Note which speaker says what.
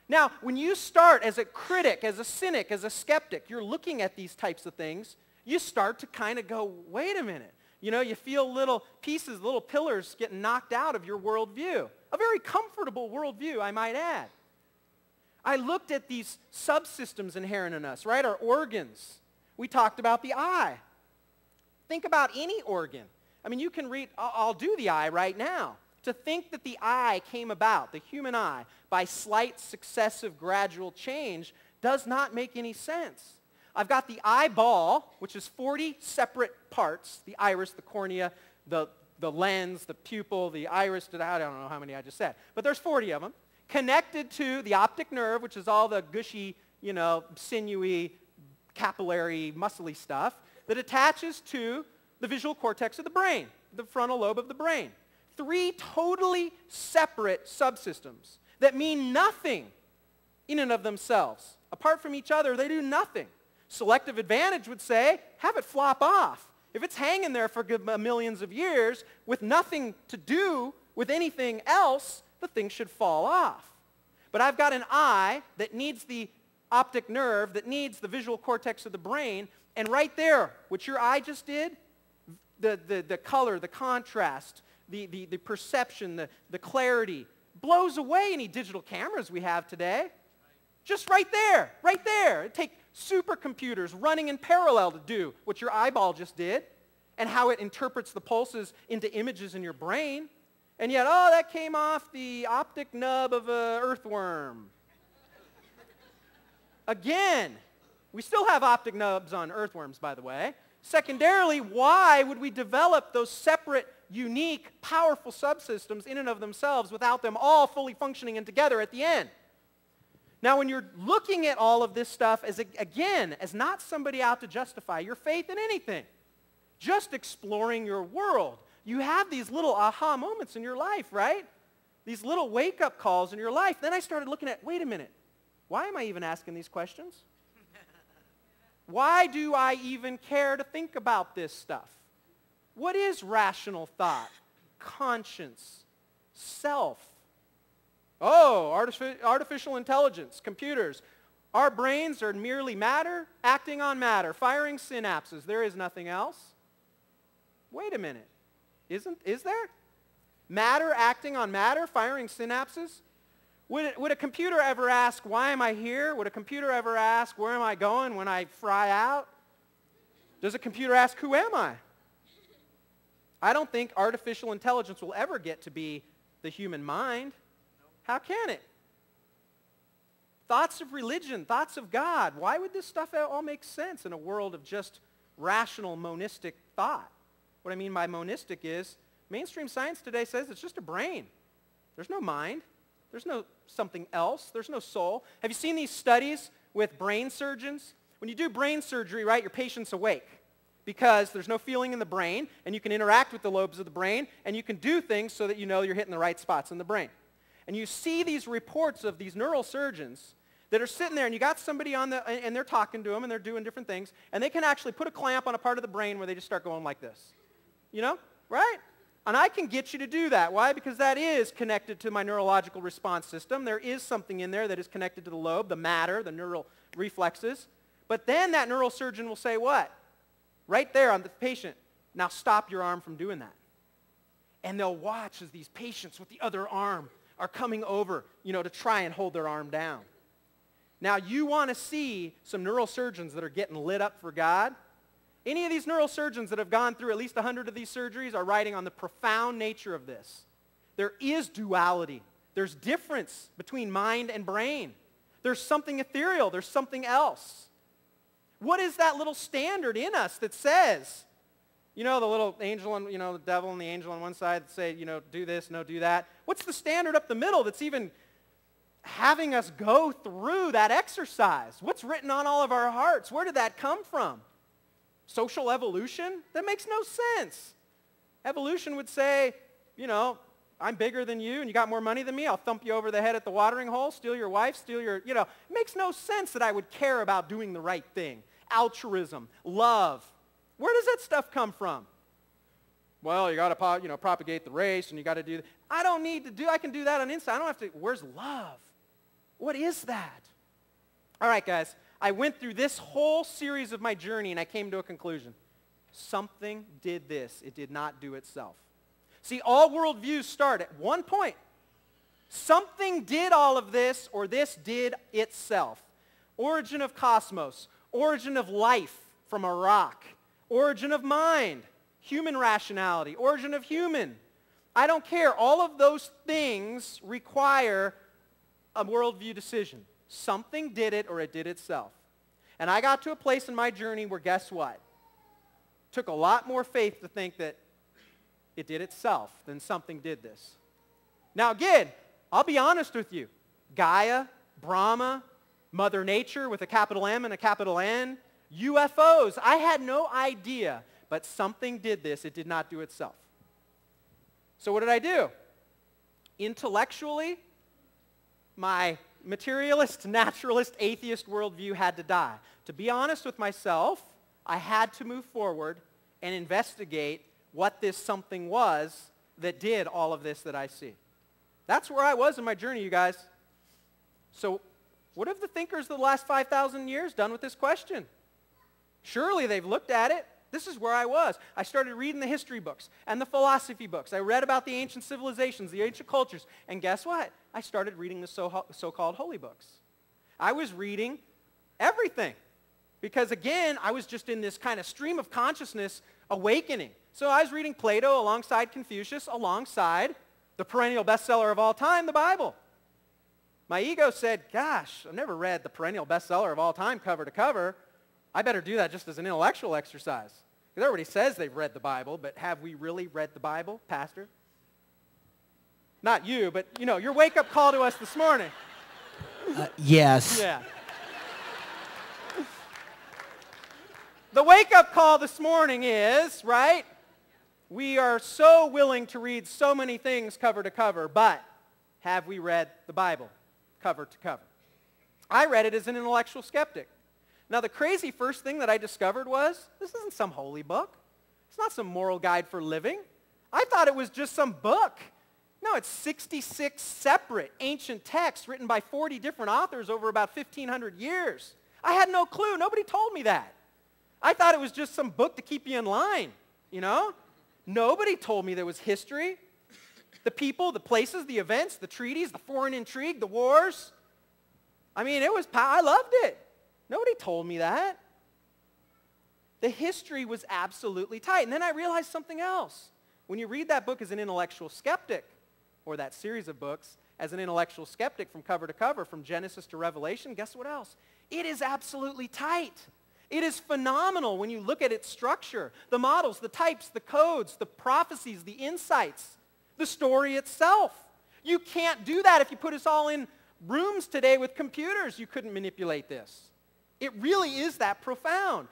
Speaker 1: Now, when you start as a critic, as a cynic, as a skeptic, you're looking at these types of things, you start to kind of go, wait a minute. You know, you feel little pieces, little pillars getting knocked out of your worldview. A very comfortable worldview, I might add. I looked at these subsystems inherent in us, right? Our organs. We talked about the eye. Think about any organ. I mean, you can read, I'll do the eye right now. To think that the eye came about, the human eye, by slight, successive, gradual change does not make any sense. I've got the eyeball, which is 40 separate parts, the iris, the cornea, the lens, the pupil, the iris, I don't know how many I just said, but there's 40 of them, connected to the optic nerve, which is all the gushy, you know, sinewy, capillary, muscly stuff that attaches to the visual cortex of the brain, the frontal lobe of the brain. 3 totally separate subsystems that mean nothing in and of themselves. Apart from each other, they do nothing. Selective advantage would say, have it flop off. If it's hanging there for millions of years with nothing to do with anything else, the thing should fall off. But I've got an eye that needs the optic nerve, that needs the visual cortex of the brain, and right there, what your eye just did, the color, the contrast, the perception, the clarity, blows away any digital cameras we have today. Just right there, right there. It'd take supercomputers running in parallel to do what your eyeball just did and how it interprets the pulses into images in your brain. And yet, oh, that came off the optic nub of an earthworm. Again, we still have optic nubs on earthworms, by the way. Secondarily, why would we develop those separate, unique, powerful subsystems in and of themselves without them all fully functioning and together at the end? Now, when you're looking at all of this stuff as, again, as not somebody out to justify your faith in anything, just exploring your world, you have these little aha moments in your life, right? These little wake-up calls in your life. Then I started looking at, wait a minute, why am I even asking these questions? Why do I even care to think about this stuff? What is rational thought, conscience, self? Oh, artificial intelligence, computers. Our brains are merely matter acting on matter, firing synapses. There is nothing else. Wait a minute. Is there? Matter acting on matter, firing synapses? Would a computer ever ask, why am I here? Would a computer ever ask, where am I going when I fry out? Does a computer ask, who am I? I don't think artificial intelligence will ever get to be the human mind. How can it? Thoughts of religion, thoughts of God. Why would this stuff all make sense in a world of just rational monistic thought? What I mean by monistic is mainstream science today says it's just a brain. There's no mind. There's no something else. There's no soul. Have you seen these studies with brain surgeons? When you do brain surgery, right, your patient's awake because there's no feeling in the brain, and you can interact with the lobes of the brain, and you can do things so that you know you're hitting the right spots in the brain. And you see these reports of these neural surgeons that are sitting there, and you got somebody on and they're talking to them, and they're doing different things, and they can actually put a clamp on a part of the brain where they just start going like this. You know, right? And I can get you to do that. Why? Because that is connected to my neurological response system. There is something in there that is connected to the lobe, the matter, the neural reflexes. But then that neural surgeon will say what? Right there on the patient, now stop your arm from doing that. And they'll watch as these patients with the other arm are coming over, you know, to try and hold their arm down. Now, you want to see some neurosurgeons that are getting lit up for God? Any of these neurosurgeons that have gone through at least 100 of these surgeries are writing on the profound nature of this. There is duality. There's difference between mind and brain. There's something ethereal. There's something else. What is that little standard in us that says, you know, the little angel and, you know, the devil and the angel on one side that say, you know, do this, no, do that. What's the standard up the middle that's even having us go through that exercise? What's written on all of our hearts? Where did that come from? Social evolution? That makes no sense. Evolution would say, you know, I'm bigger than you and you got more money than me. I'll thump you over the head at the watering hole, steal your wife, steal your, you know. It makes no sense that I would care about doing the right thing. Altruism, love. Where does that stuff come from? Well, you got to, you know, propagate the race and you got to do that. I don't need to do, I can do that on inside. I don't have to, where's love? What is that? All right, guys. I went through this whole series of my journey and I came to a conclusion. Something did this. It did not do itself. See, all worldviews start at one point. Something did all of this, or this did itself. Origin of cosmos, origin of life from a rock, origin of mind, human rationality, origin of human. I don't care. All of those things require a worldview decision. Something did it or it did itself. And I got to a place in my journey where, guess what? It took a lot more faith to think that it did itself than something did this. Now again, I'll be honest with you. Gaia, Brahma, Mother Nature with a capital M and a capital N, UFOs, I had no idea, but something did this. It did not do itself. So what did I do? Intellectually, my materialist, naturalist, atheist worldview had to die. To be honest with myself, I had to move forward and investigate what this something was that did all of this that I see. That's where I was in my journey, you guys. So what have the thinkers of the last 5,000 years done with this question? Surely they've looked at it. This is where I was. I started reading the history books and the philosophy books. I read about the ancient civilizations, the ancient cultures. And guess what? I started reading the so-called holy books. I was reading everything. Because again, I was just in this kind of stream of consciousness awakening. So I was reading Plato alongside Confucius, alongside the perennial bestseller of all time, the Bible. My ego said, gosh, I've never read the perennial bestseller of all time cover to cover. I better do that just as an intellectual exercise. Because everybody says they've read the Bible, but have we really read the Bible, Pastor? Not you, but you know, your wake-up call to us this morning.
Speaker 2: Yes.
Speaker 1: Yeah. The wake-up call this morning is, right, we are so willing to read so many things cover to cover, but have we read the Bible cover to cover? I read it as an intellectual skeptic. Now, the crazy first thing that I discovered was, this isn't some holy book. It's not some moral guide for living. I thought it was just some book. No, it's 66 separate ancient texts written by 40 different authors over about 1,500 years. I had no clue. Nobody told me that. I thought it was just some book to keep you in line, you know? Nobody told me there was history. The people, the places, the events, the treaties, the foreign intrigue, the wars. I mean, I loved it. Nobody told me that. The history was absolutely tight. And then I realized something else. When you read that book as an intellectual skeptic, or that series of books as an intellectual skeptic from cover to cover, from Genesis to Revelation, guess what else? It is absolutely tight. It is phenomenal when you look at its structure, the models, the types, the codes, the prophecies, the insights, the story itself. You can't do that if you put us all in rooms today with computers. You couldn't manipulate this. It really is that profound.